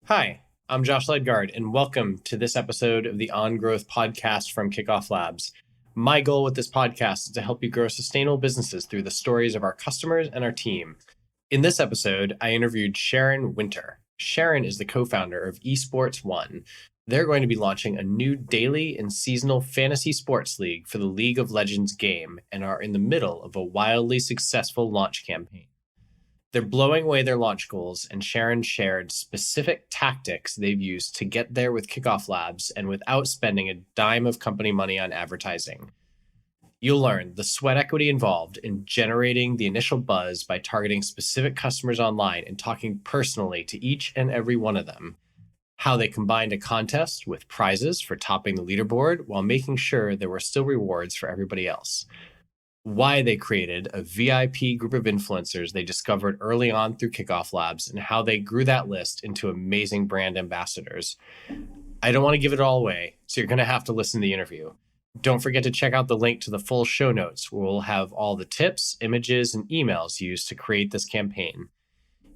Hi, I'm Josh Ledgard, and welcome to this episode of the On Growth podcast from Kickoff Labs. My goal with this podcast is to help you grow sustainable businesses through the stories of our customers and our team. In this episode, I interviewed Sharon Winter. Sharon is the co-founder of Esports One. They're going to be launching a new daily and seasonal fantasy sports league for the League of Legends game and are in the middle of a wildly successful launch campaign. They're blowing away their launch goals, and Sharon shared specific tactics they've used to get there with Kickoff Labs and without spending a dime of company money on advertising. You'll learn the sweat equity involved in generating the initial buzz by targeting specific customers online and talking personally to each and every one of them, how they combined a contest with prizes for topping the leaderboard while making sure there were still rewards for everybody else, why they created a VIP group of influencers they discovered early on through Kickoff Labs, and how they grew that list into amazing brand ambassadors. I don't want to give it all away, so you're going to have to listen to the interview. Don't forget to check out the link to the full show notes, where we'll have all the tips, images, and emails used to create this campaign.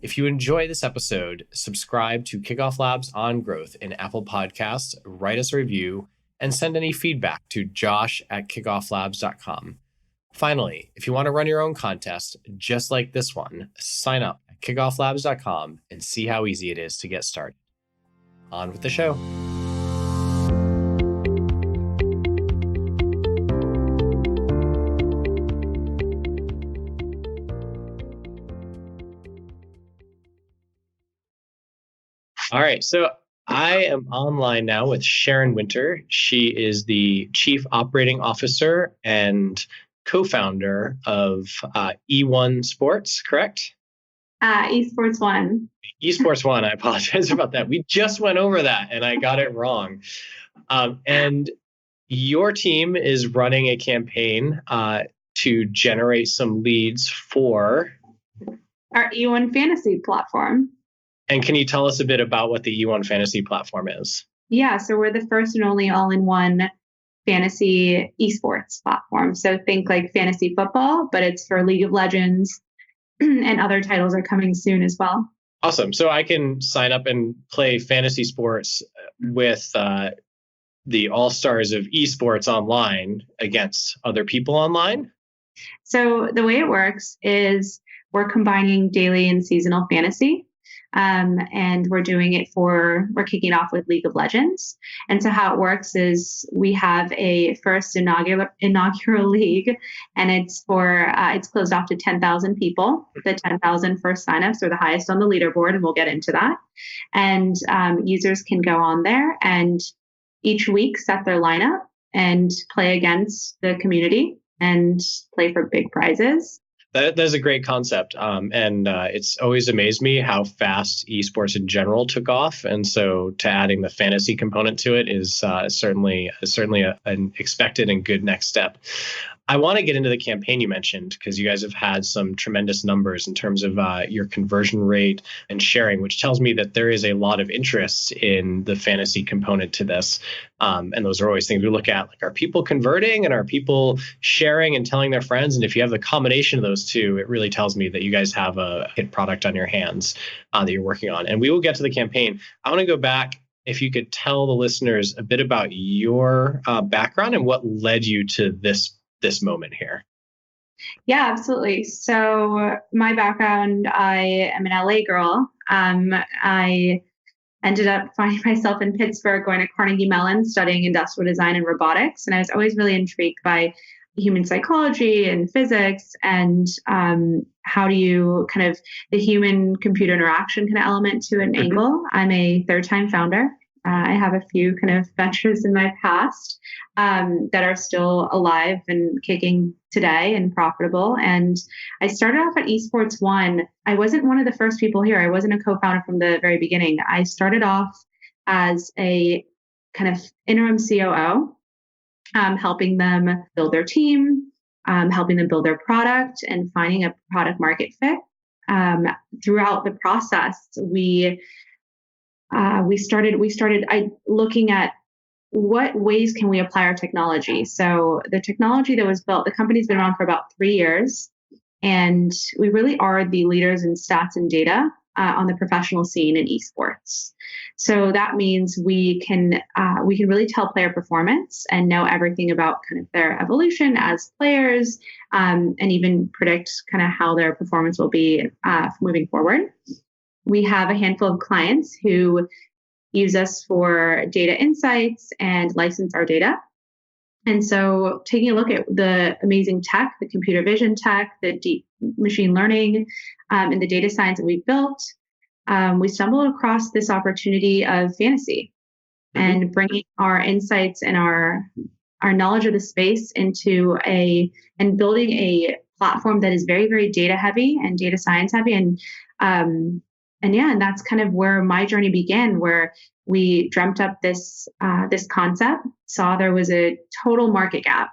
If you enjoy this episode, subscribe to Kickoff Labs On Growth in Apple Podcasts, write us a review, and send any feedback to josh@kickofflabs.com. Finally, if you want to run your own contest, just like this one, sign up at KickoffLabs.com and see how easy it is to get started. On with the show. All right, so I am online now with Sharon Winter. She is the Chief Operating Officer and co-founder of E1 Sports, correct? Esports One. Esports One, I apologize about that. We just went over that and I got it wrong. And your team is running a campaign to generate some leads for Our E1 Fantasy platform. And can you tell us a bit about what the E1 Fantasy platform is? Yeah, so we're the first and only all-in-one fantasy esports platform. So think like fantasy football, but it's for League of Legends, and other titles are coming soon as well. Awesome. So I can sign up and play fantasy sports with the all-stars of esports online against other people online? So the way it works is we're combining daily and seasonal fantasy. And we're kicking off with League of Legends. And so how it works is we have a first inaugural league, and it's closed off to 10,000 people. The 10,000 first signups are the highest on the leaderboard, and we'll get into that. And users can go on there and each week set their lineup and play against the community and play for big prizes. That's a great concept. And it's always amazed me how fast esports in general took off. And so to adding the fantasy component to it is certainly an expected and good next step. I want to get into the campaign you mentioned, because you guys have had some tremendous numbers in terms of your conversion rate and sharing, which tells me that there is a lot of interest in the fantasy component to this. And those are always things we look at, like, are people converting and are people sharing and telling their friends? And if you have the combination of those two, it really tells me that you guys have a hit product on your hands that you're working on. And we will get to the campaign. I want to go back. If you could tell the listeners a bit about your background and what led you to this moment here. Yeah, absolutely. So my background, I am an LA girl. I ended up finding myself in Pittsburgh, going to Carnegie Mellon, studying industrial design and robotics. And I was always really intrigued by human psychology and physics, and how do you kind of the human computer interaction kind of element to an angle. I'm a third-time founder. I have a few kind of ventures in my past that are still alive and kicking today and profitable. And I started off at Esports One. I wasn't one of the first people here. I wasn't a co-founder from the very beginning. I started off as a kind of interim COO, helping them build their team, helping them build their product, and finding a product market fit. Throughout the process, we started looking at what ways can we apply our technology. So the technology that was built, the company's been around for about 3 years, and we really are the leaders in stats and data on the professional scene in esports. So that means we can really tell player performance and know everything about kind of their evolution as players, and even predict kind of how their performance will be moving forward. We have a handful of clients who use us for data insights and license our data. And so taking a look at the amazing tech, the computer vision tech, the deep machine learning, and the data science that we've built, we stumbled across this opportunity of fantasy and bringing our insights and our knowledge of the space into and building a platform that is very, very data heavy and data science heavy. And that's kind of where my journey began, where we dreamt up this concept, saw there was a total market gap.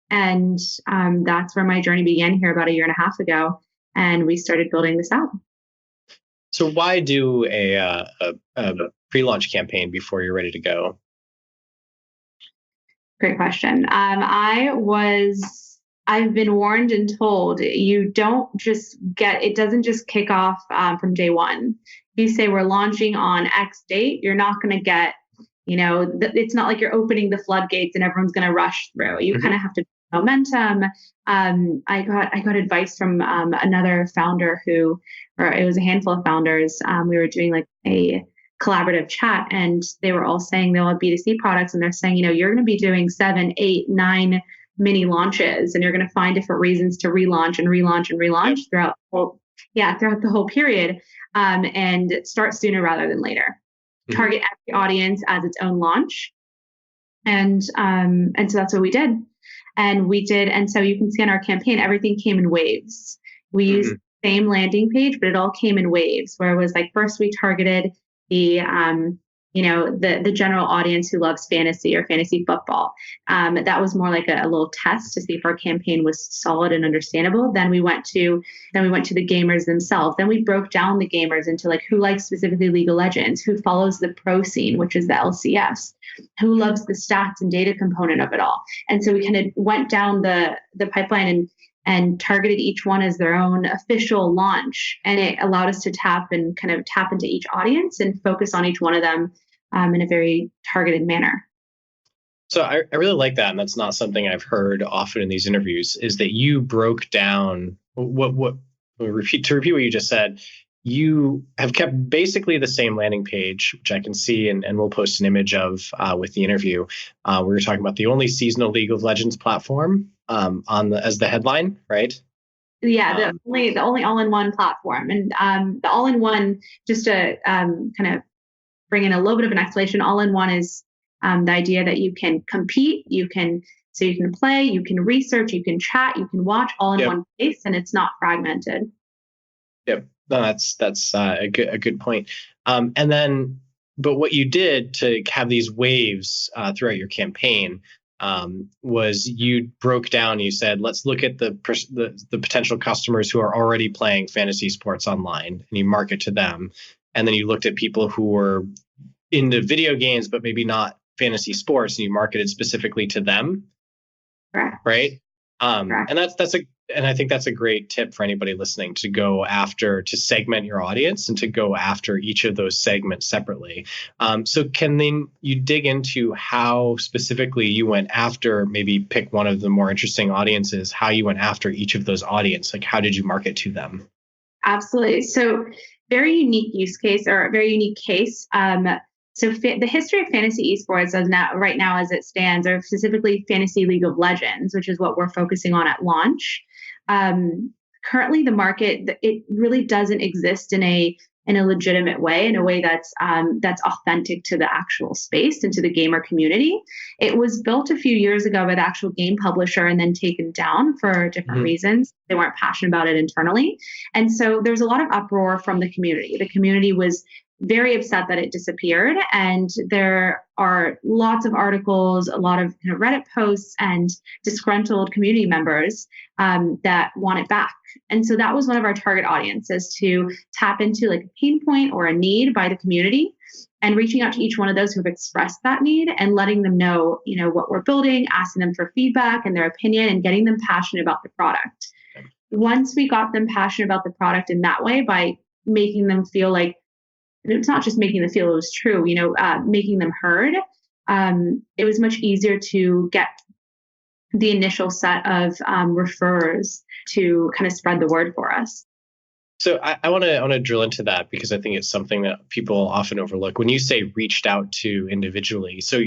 And that's where my journey began here about 1.5 years ago. And we started building this out. So why do a pre-launch campaign before you're ready to go? Great question. I've been warned and told you don't just it doesn't just kick off from day one. If you say we're launching on X date, you're not going to get, it's not like you're opening the floodgates and everyone's going to rush through. You kind of have to momentum. I got advice from another founder or it was a handful of founders. We were doing like a collaborative chat, and they were all saying they all have B2C products, and they're saying, you're going to be doing 7, 8, 9 mini launches, and you're going to find different reasons to relaunch and relaunch and relaunch throughout the whole period, and start sooner rather than later. Target every audience as its own launch, and so that's what we did. And so you can see on our campaign, everything came in waves. We used the same landing page, but it all came in waves, where it was like, first we targeted the general audience who loves fantasy or fantasy football. That was more like a little test to see if our campaign was solid and understandable. Then we went to the gamers themselves. Then we broke down the gamers into like who likes specifically League of Legends, who follows the pro scene, which is the LCS, who loves the stats and data component of it all. And so we kind of went down the pipeline and targeted each one as their own official launch. And it allowed us to tap into each audience and focus on each one of them in a very targeted manner. So I really like that. And that's not something I've heard often in these interviews, is that you broke down to repeat what you just said. You have kept basically the same landing page, which I can see, and we'll post an image of with the interview. We were talking about the only seasonal League of Legends platform as the headline, right? Yeah, the only all-in-one platform, and the all-in-one, just to kind of bring in a little bit of an explanation. All-in-one is the idea that you can compete, you can play, you can research, you can chat, you can watch all in one place, and it's not fragmented. Yep. No, that's a good point. But what you did to have these waves throughout your campaign was you broke down. You said, let's look at the potential customers who are already playing fantasy sports online, and you market to them. And then you looked at people who were into video games, but maybe not fantasy sports, and you marketed specifically to them. Correct. Right. Correct. And I think that's a great tip for anybody listening, to segment your audience and to go after each of those segments separately. So can then you dig into how specifically you went after, maybe pick one of the more interesting audiences, how you went after each of those audiences, like how did you market to them? Absolutely. So very unique use case, or a very unique case. So the history of fantasy esports right now as it stands, or specifically fantasy League of Legends, which is what we're focusing on at launch. Currently, the market, it really doesn't exist in a legitimate way, in a way that's authentic to the actual space and to the gamer community. It was built a few years ago by the actual game publisher and then taken down for different reasons. They weren't passionate about it internally. And so there's a lot of uproar from the community. The community was very upset that it disappeared. And there are lots of articles, a lot of Reddit posts, and disgruntled community members that want it back. And so that was one of our target audiences, to tap into like a pain point or a need by the community, and reaching out to each one of those who have expressed that need and letting them know, what we're building, asking them for feedback and their opinion, and getting them passionate about the product. Once we got them passionate about the product in that way, by making them feel like, it's not just making them feel it was true, making them heard. It was much easier to get the initial set of referrers to kind of spread the word for us. So I want to drill into that, because I think it's something that people often overlook. When you say reached out to individually, so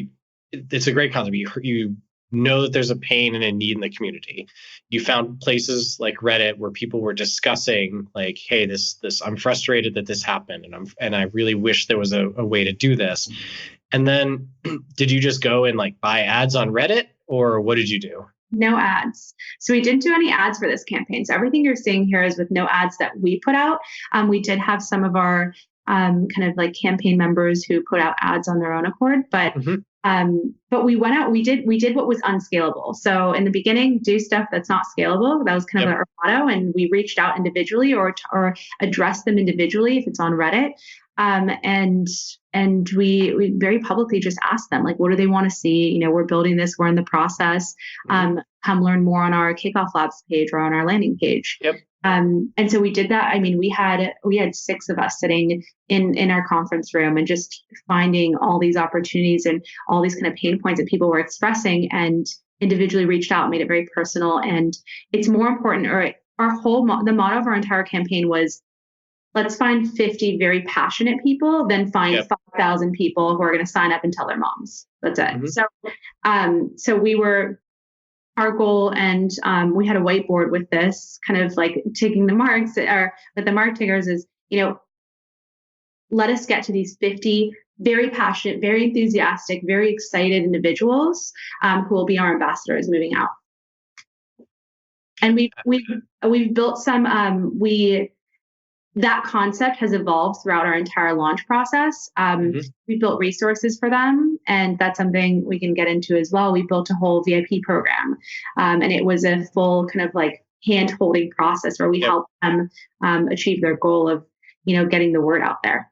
it's a great concept. You know that there's a pain and a need in the community. You found places like Reddit where people were discussing like, hey, this I'm frustrated that this happened, and I really wish there was a way to do this. And then did you just go and like buy ads on Reddit, or what did you do? No ads. So we didn't do any ads for this campaign. So everything you're seeing here is with no ads that we put out. We did have some of our kind of like campaign members who put out ads on their own accord, but we went out, we did what was unscalable. So in the beginning, do stuff that's not scalable. That was kind of our motto. And we reached out individually or addressed them individually if it's on Reddit. And we very publicly just asked them, like, what do they want to see? We're building this, we're in the process. Come learn more on our KickoffLabs page or on our landing page. And so we did that. I mean, we had 6 of us sitting in our conference room and just finding all these opportunities and all these kind of pain points that people were expressing, and individually reached out, made it very personal. And it's more important, or the motto of our entire campaign was, let's find 50 very passionate people, then find 5,000 people who are going to sign up and tell their moms. That's it. So our goal, and we had a whiteboard with this, kind of like taking the marks, or with the mark takers, is, let us get to these 50 very passionate, very enthusiastic, very excited individuals who will be our ambassadors moving out. And we've built some, that concept has evolved throughout our entire launch process. We built resources for them, and that's something we can get into as well. We built a whole VIP program, and it was a full kind of like hand-holding process where we helped them achieve their goal of, getting the word out there.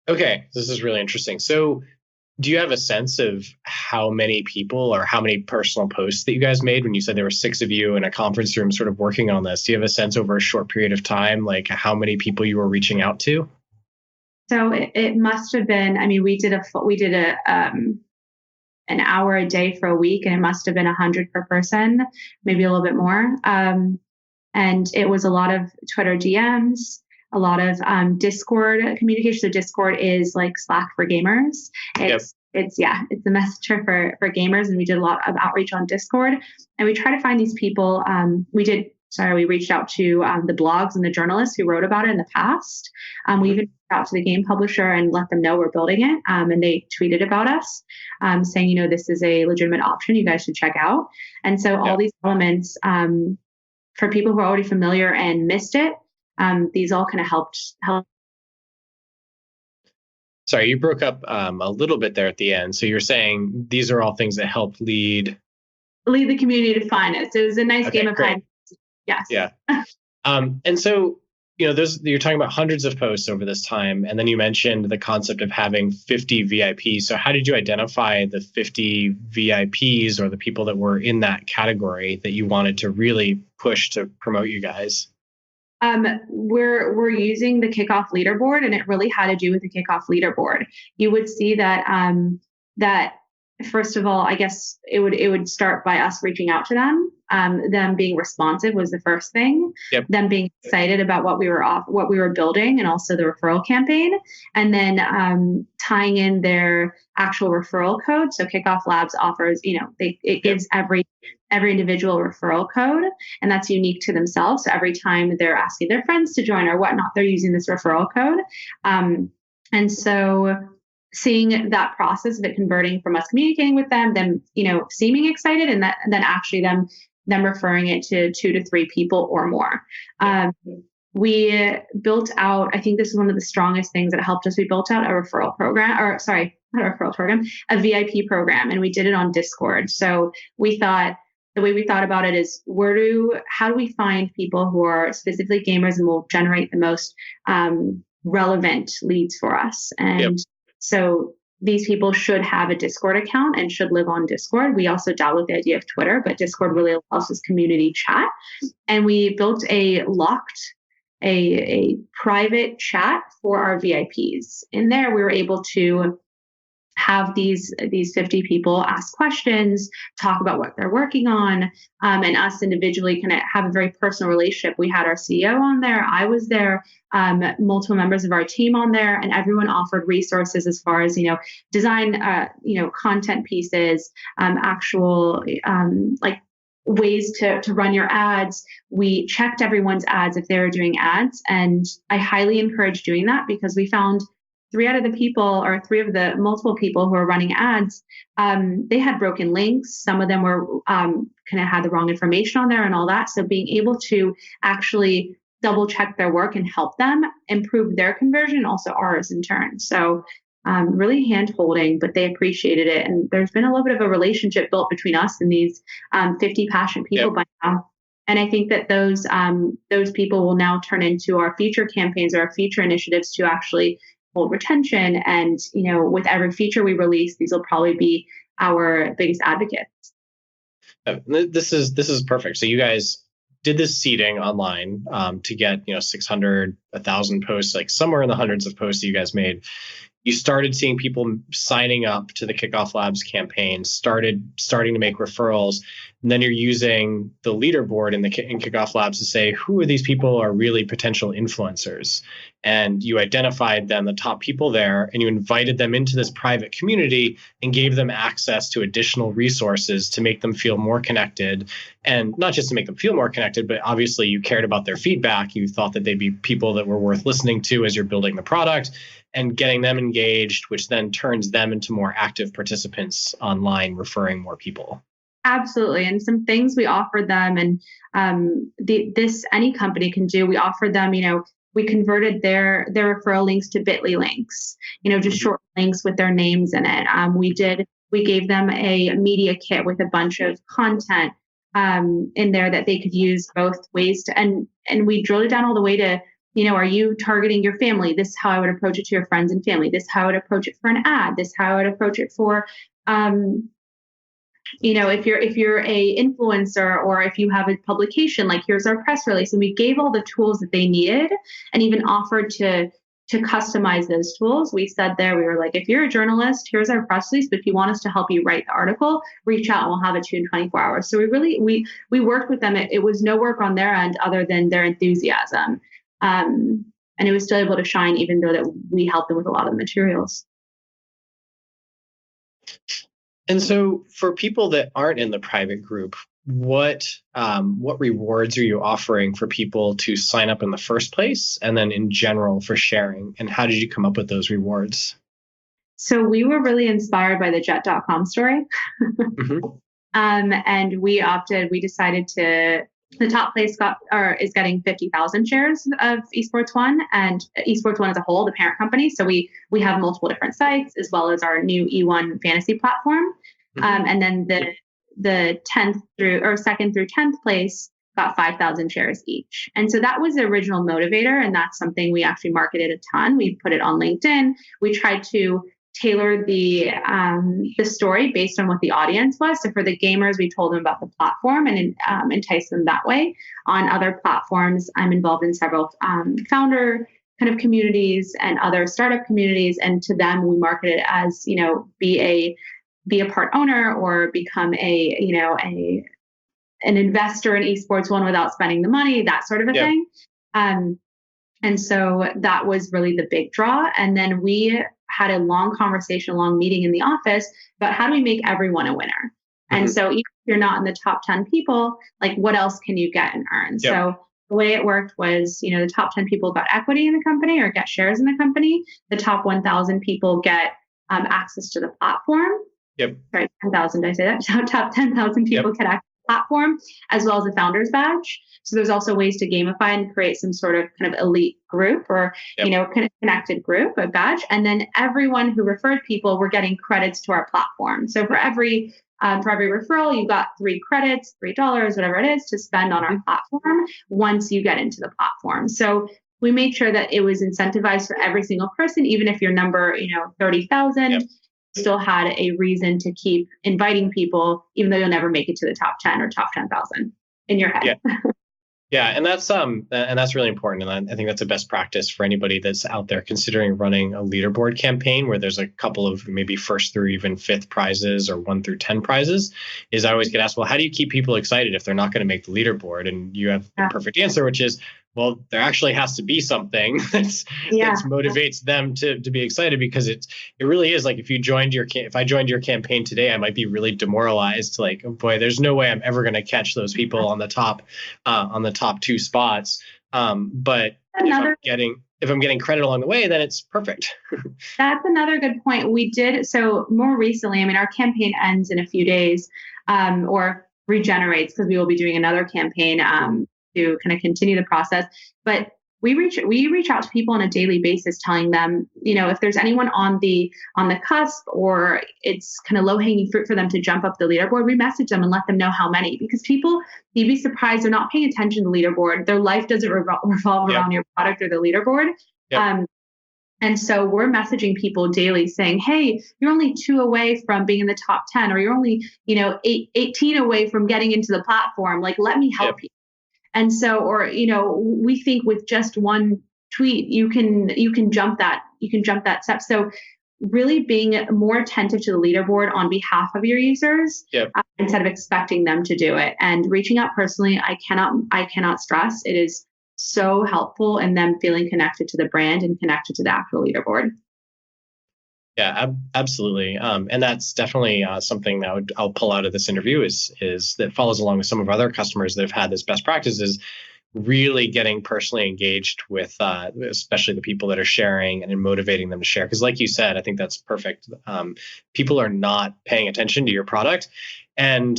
Okay, this is really interesting. So do you have a sense of how many people or how many personal posts that you guys made when you said there were 6 of you in a conference room sort of working on this? Do you have a sense over a short period of time, like how many people you were reaching out to? So it must have been, I mean, we did an hour a day for a week, and it must have been 100 per person, maybe a little bit more. And it was a lot of Twitter DMs, a lot of Discord communication. So Discord is like Slack for gamers. It's a messenger for gamers. And we did a lot of outreach on Discord, and we try to find these people. We reached out to the blogs and the journalists who wrote about it in the past. We even reached out to the game publisher and let them know we're building it. And they tweeted about us, saying, this is a legitimate option you guys should check out. And so all these elements, for people who are already familiar and missed it, these all kind of helped. Sorry, you broke up a little bit there at the end. So you're saying these are all things that help lead the community to find us. It was a nice game of hide. Yes. Yeah. And so, you're talking about hundreds of posts over this time, and then you mentioned the concept of having 50 VIPs. So how did you identify the 50 VIPs, or the people that were in that category that you wanted to really push to promote you guys? We're using the Kickoff Leaderboard, and it really had to do with the Kickoff Leaderboard. You would see that first of all, I guess it would start by us reaching out to them. Them being responsive was the first thing. Them being excited about what we were building, and also the referral campaign, and then tying in their actual referral code. So Kickoff Labs offers, it gives every individual referral code, and that's unique to themselves. So every time they're asking their friends to join or whatnot, they're using this referral code. And so seeing that process of it converting from us communicating with them seeming excited, and then actually them referring it to 2 to 3 people or more. We built out, I think this is one of the strongest things that helped us. We built out a referral program, a VIP program, and we did it on Discord. So the way we thought about it is, how do we find people who are specifically gamers and will generate the most relevant leads for us? And so these people should have a Discord account and should live on Discord. We also dealt with the idea of Twitter, but Discord really allows this community chat. And we built a private chat for our VIPs. In there, we were able to have these 50 people ask questions, talk about what they're working on, and us individually kind of have a very personal relationship. We had our CEO on there, I was there, multiple members of our team on there, and everyone offered resources as far as, design, content pieces, actual, like ways to run your ads. We checked everyone's ads if they were doing ads. And I highly encourage doing that, because we found three of the multiple people who were running ads, they had broken links. Some of them were kind of had the wrong information on there and all that. So being able to actually double check their work and help them improve their conversion, and also ours in turn. So really hand holding, but they appreciated it. And there's been a little bit of a relationship built between us and these 50 passionate people by now. And I think that those people will now turn into our future campaigns or our future initiatives to actually hold retention. And, with every feature we release, these will probably be our biggest advocates. This is perfect. So you guys did this seeding online to get 600, 1,000 posts, like somewhere in the hundreds of posts that you guys made. You started seeing people signing up to the Kickoff Labs campaign, starting to make referrals, and then you're using the leaderboard in Kickoff Labs to say, who are these people are really potential influencers? And you identified them, the top people there, and you invited them into this private community and gave them access to additional resources to make them feel more connected. And not just to make them feel more connected, but obviously you cared about their feedback. You thought that they'd be people that were worth listening to as you're building the product, and getting them engaged, which then turns them into more active participants online, referring more people. Absolutely. And some things we offered them, and this any company can do, we offered them, we converted their referral links to bit.ly links, just short links with their names in it. We gave them a media kit with a bunch of content in there that they could use both ways to, and we drilled it down all the way to, are you targeting your family? This is how I would approach it to your friends and family. This is how I would approach it for an ad. This is how I would approach it for, if you're a influencer, or if you have a publication, like here's our press release. And we gave all the tools that they needed, and even offered to customize those tools. We said there, we were like, if you're a journalist, here's our press release, but if you want us to help you write the article, reach out and we'll have it to you in 24 hours. So we worked with them. It was no work on their end other than their enthusiasm. And it was still able to shine, even though that we helped them with a lot of the materials. And so for people that aren't in the private group, what rewards are you offering for people to sign up in the first place, and then in general for sharing? And how did you come up with those rewards? So we were really inspired by the jet.com story. Mm-hmm. And we decided the top place is getting 50,000 shares of Esports One, and Esports One as a whole, the parent company. So we have multiple different sites, as well as our new E1 fantasy platform. Mm-hmm. And then the 10th through 2nd through 10th place got 5,000 shares each. And so that was the original motivator. And that's something we actually marketed a ton. We put it on LinkedIn. We tried to tailor the story based on what the audience was. So for the gamers, we told them about the platform and enticed them that way. On other platforms, I'm involved in several founder kind of communities and other startup communities. And to them, we market it as, be a part owner, or become an investor in Esports One without spending the money, that sort of a thing. And so that was really the big draw. And then we had a long meeting in the office about how do we make everyone a winner? Mm-hmm. And so even if you're not in the top 10 people, like what else can you get and earn? Yep. So the way it worked was, the top 10 people got equity in the company or get shares in the company. The top 1,000 people get access to the platform. Yep. Sorry, 10,000, did I say that? So top 10,000 people get access to the platform, as well as a founder's badge. So there's also ways to gamify and create some sort of kind of elite group, or, connected group, a badge. And then everyone who referred people were getting credits to our platform. So for every referral, you got 3 credits, $3, whatever it is, to spend on our platform once you get into the platform. So we made sure that it was incentivized for every single person, even if you're number, 30,000. Yep. still had a reason to keep inviting people, even though you'll never make it to the top 10 or top 10,000 in your head. Yeah. Yeah, and that's really important, and I think that's a best practice for anybody that's out there considering running a leaderboard campaign where there's a couple of maybe first through even fifth prizes or 1 through 10 prizes. Is I always get asked, well, how do you keep people excited if they're not going to make the leaderboard? And you have the perfect answer, which is, well, there actually has to be something that motivates them to be excited, because it really is like if I joined your campaign today, I might be really demoralized. Like, oh boy, there's no way I'm ever going to catch those people on the top 2 spots. But if I'm getting credit along the way, then it's perfect. That's another good point. We did so more recently. I mean, our campaign ends in a few days, or regenerates, because we will be doing another campaign to kind of continue the process. But we reach out to people on a daily basis, telling them, if there's anyone on the cusp, or it's kind of low hanging fruit for them to jump up the leaderboard, we message them and let them know how many, because people, you'd be surprised, they're not paying attention to the leaderboard. Their life doesn't revolve around your product or the leaderboard. Yep. And so we're messaging people daily saying, hey, you're only 2 away from being in the top 10, or you're only, 18 away from getting into the platform. Like, let me help you. And so, or, we think with just one tweet, you can jump that step. So really being more attentive to the leaderboard on behalf of your users, instead of expecting them to do it, and reaching out personally. I cannot stress, it is so helpful in them feeling connected to the brand and connected to the actual leaderboard. Yeah, absolutely. And that's definitely something that I'll pull out of this interview is that follows along with some of our other customers that have had this best practice, is really getting personally engaged with especially the people that are sharing and motivating them to share. Because like you said, I think that's perfect. People are not paying attention to your product. And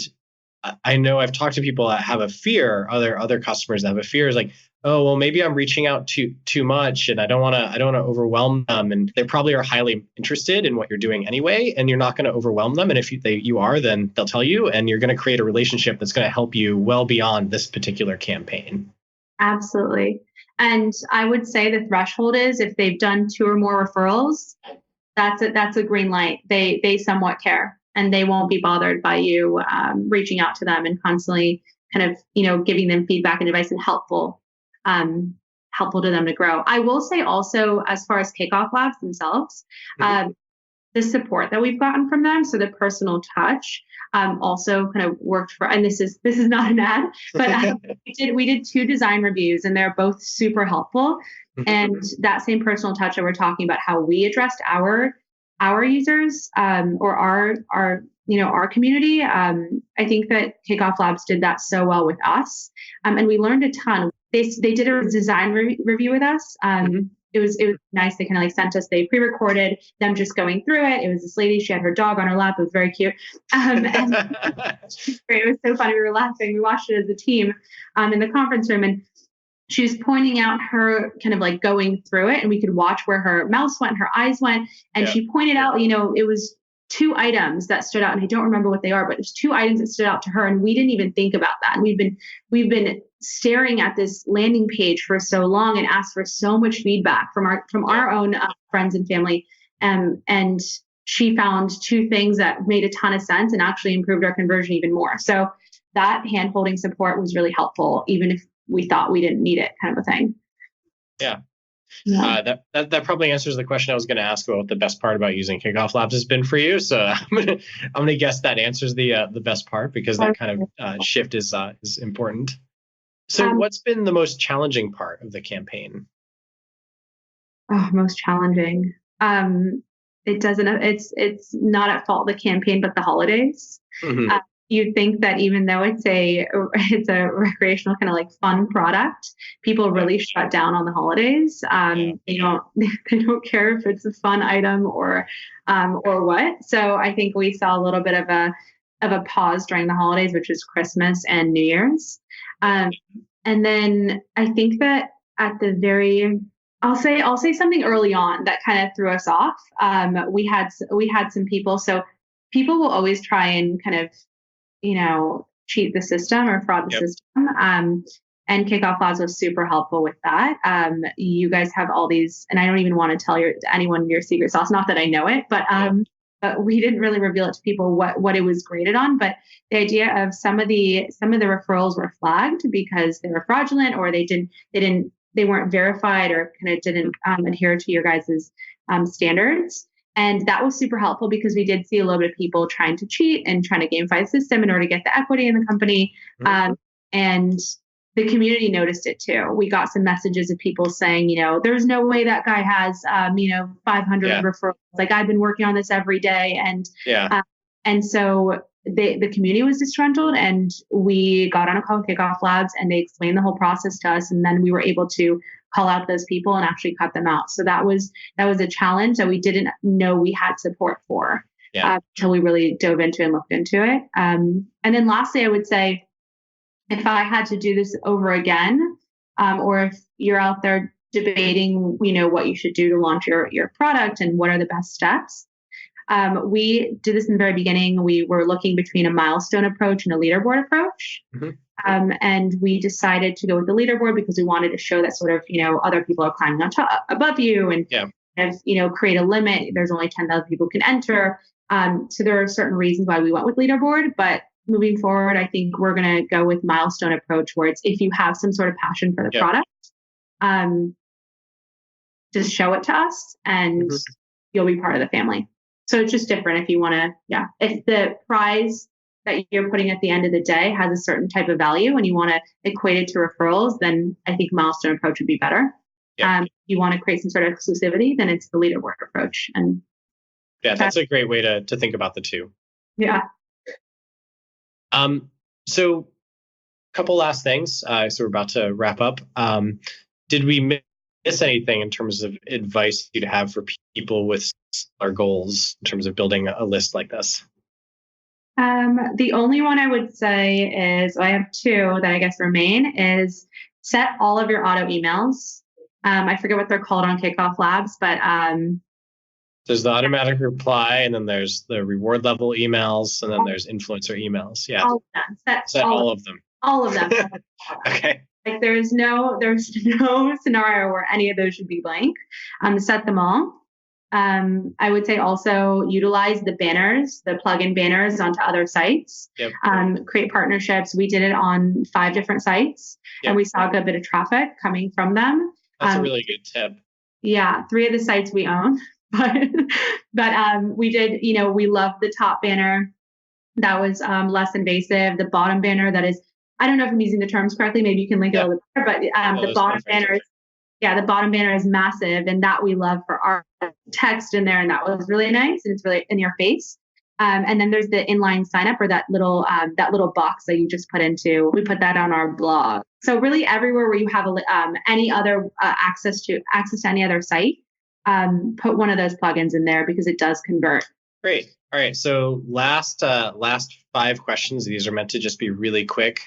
I know I've talked to people that have a fear, other customers that have a fear, is like, oh, well, maybe I'm reaching out too much, and I don't want to overwhelm them. And they probably are highly interested in what you're doing anyway, and you're not going to overwhelm them. And if you are, then they'll tell you, and you're going to create a relationship that's going to help you well beyond this particular campaign. Absolutely. And I would say the threshold is if they've done 2 or more referrals, that's a green light. They somewhat care, and they won't be bothered by you reaching out to them and constantly kind of, giving them feedback and advice, and helpful to them to grow. I will say also, as far as KickoffLabs themselves, the support that we've gotten from them, so the personal touch, also kind of worked for. And this is not an ad, but we did 2 design reviews, and they're both super helpful. And that same personal touch that we're talking about, how we addressed our users, or our community. I think that KickoffLabs did that so well with us, and we learned a ton. They did a design review with us. It was nice. They kind of like sent us, they pre-recorded them just going through it. It was this lady, she had her dog on her lap. It was very cute. And it was so funny. We were laughing. We watched it as a team in the conference room, and she was pointing out her kind of like going through it, and we could watch where her mouse went, her eyes went. And she pointed out, it was 2 items that stood out, and I don't remember what they are, but it was 2 items that stood out to her, and we didn't even think about that. And we've been staring at this landing page for so long and asked for so much feedback from our own friends and family, and she found 2 things that made a ton of sense and actually improved our conversion even more. So that hand-holding support was really helpful, even if we thought we didn't need it, kind of a thing. Yeah. That probably answers the question I was going to ask about what the best part about using KickoffLabs has been for you. So I'm gonna guess that answers the best part, because that kind of shift is important. So what's been the most challenging part of the campaign? Oh, most challenging. It's not at fault the campaign, but the holidays. You'd think that even though it's a recreational kind of like fun product, people really shut down on the holidays. They don't care if it's a fun item or what. So I think we saw a little bit of a pause during the holidays, which is Christmas and New Year's. And then I think that at the very, I'll say something early on that kind of threw us off. We had some people. So people will always try and kind of, cheat the system or fraud the system. And KickoffLabs was super helpful with that. You guys have all these, and I don't even want to tell anyone your secret sauce. Not that I know it, but we didn't really reveal it to people what it was graded on. But the idea of some of the referrals were flagged because they were fraudulent, or they weren't verified, or kind of didn't adhere to your guys' standards. And that was super helpful because we did see a little bit of people trying to cheat and trying to gamify the system in order to get the equity in the company. And the community noticed it too. We got some messages of people saying, there's no way that guy has, 500 referrals. Like, I've been working on this every day. And so the community was disgruntled, and we got on a call with KickoffLabs, and they explained the whole process to us. And then we were able to call out those people and actually cut them out. So that was a challenge that we didn't know we had support for until we really dove into and looked into it. And then lastly, I would say, if I had to do this over again, or if you're out there debating, what you should do to launch your product and what are the best steps, we did this in the very beginning. We were looking between a milestone approach and a leaderboard approach. And we decided to go with the leaderboard because we wanted to show that sort of, other people are climbing on top above you, and create a limit. There's only 10,000 people can enter. So there are certain reasons why we went with leaderboard, but moving forward, I think we're going to go with milestone approach, where it's, if you have some sort of passion for the product, just show it to us and you'll be part of the family. So it's just different if you want to, if the prize that you're putting at the end of the day has a certain type of value and you want to equate it to referrals, then I think milestone approach would be better. If you want to create some sort of exclusivity, then it's the leaderboard approach. And that's a great way to think about the two. Yeah. So a couple last things. So we're about to wrap up. Did we miss anything in terms of advice you'd have for people with similar goals in terms of building a list like this? The only one I would say is, I have two that I guess remain, is set all of your auto emails. I forget what they're called on KickoffLabs, but there's the automatic reply, and then there's the reward level emails, and then there's influencer emails. Yeah. All of them. Set all of them. All of them. Okay. Like, there's no scenario where any of those should be blank. Set them all. I would say also utilize the banners, the plugin banners onto other sites. Create partnerships. We did it on 5 different sites, and we saw a good bit of traffic coming from them. That's a really good tip. Yeah. 3 of the sites we own. But we did, we love the top banner. That was less invasive. The bottom banner, that is, I don't know if I'm using the terms correctly. Maybe you can link it over there. But the bottom banner the bottom banner is massive, and that we love for our text in there. And that was really nice, and it's really in your face. And then there's the inline sign up, or that little box that you just put into. We put that on our blog. So really everywhere where you have any other access to any other site, put one of those plugins in there, because it does convert. Great. All right. So last 5 questions. These are meant to just be really quick,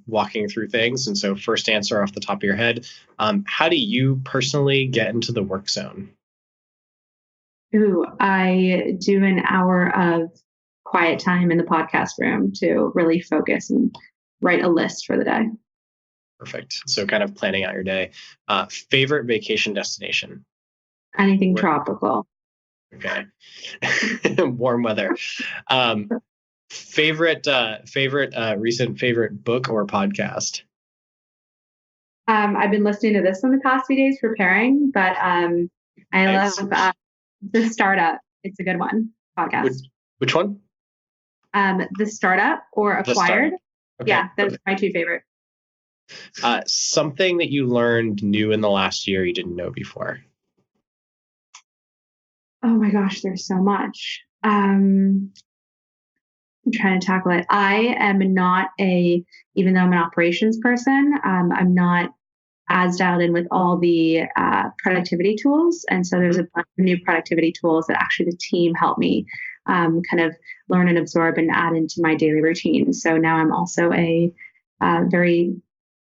walking through things. And so first answer off the top of your head, how do you personally get into the work zone? I do an hour of quiet time in the podcast room to really focus and write a list for the day. Perfect. So kind of planning out your day. Favorite vacation destination? Anything tropical. Okay. Warm weather. Recent favorite book or podcast? I've been listening to this in the past few days preparing, but I love The Startup. It's a good one. Podcast. Which one? The Startup or Acquired. Okay. Yeah, those are my 2 favorite. Something that you learned new in the last year you didn't know before. Oh my gosh, there's so much. I'm trying to tackle it. I am not even though I'm an operations person, I'm not as dialed in with all the productivity tools. And so there's a bunch of new productivity tools that actually the team helped me kind of learn and absorb and add into my daily routine. So now I'm also very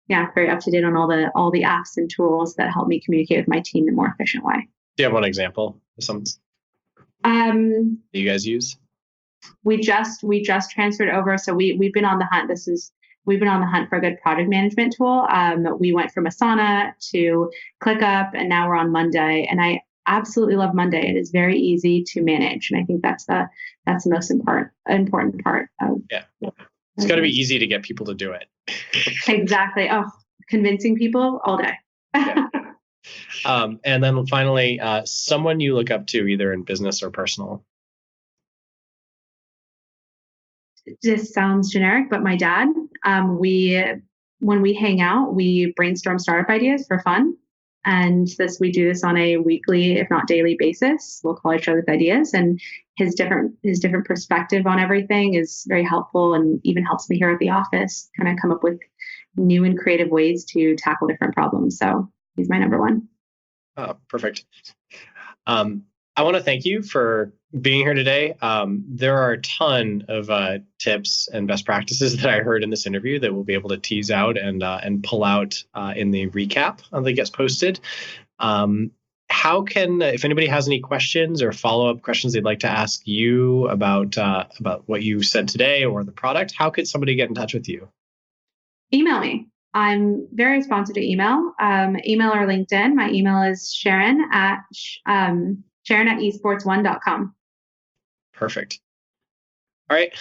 up to date on all the apps and tools that help me communicate with my team in a more efficient way. Do you have one example of some you guys use? We just transferred over. So we've been on the hunt. We've been on the hunt for a good project management tool. We went from Asana to ClickUp, and now we're on Monday. And absolutely love Monday. It is very easy to manage. And I think that's the most important part of It's got to be easy to get people to do it. Exactly. Oh, convincing people all day. Yeah. And then finally, someone you look up to either in business or personal. This sounds generic, but my dad, when we hang out, we brainstorm startup ideas for fun. And we do this on a weekly, if not daily basis. We'll call each other with ideas, and his different perspective on everything is very helpful, and even helps me here at the office kind of come up with new and creative ways to tackle different problems. So he's my number one. Oh, perfect. I want to thank you for being here today. There are a ton of tips and best practices that I heard in this interview that we'll be able to tease out and pull out in the recap that gets posted. How can, if anybody has any questions or follow-up questions they'd like to ask you about what you said today or the product, how could somebody get in touch with you? Email me. I'm very responsive to email. Email or LinkedIn. My email is Sharon at esports1.com. Perfect. All right.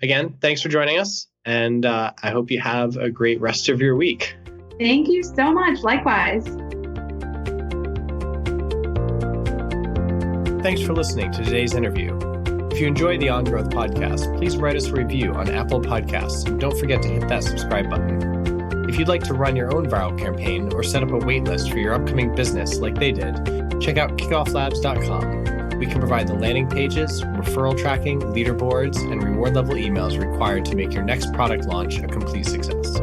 Again, thanks for joining us, and I hope you have a great rest of your week. Thank you so much. Likewise. Thanks for listening to today's interview. If you enjoy the On Growth podcast, please write us a review on Apple Podcasts, and don't forget to hit that subscribe button. If you'd like to run your own viral campaign or set up a wait list for your upcoming business like they did, check out KickoffLabs.com. We can provide the landing pages, referral tracking, leaderboards, and reward level emails required to make your next product launch a complete success.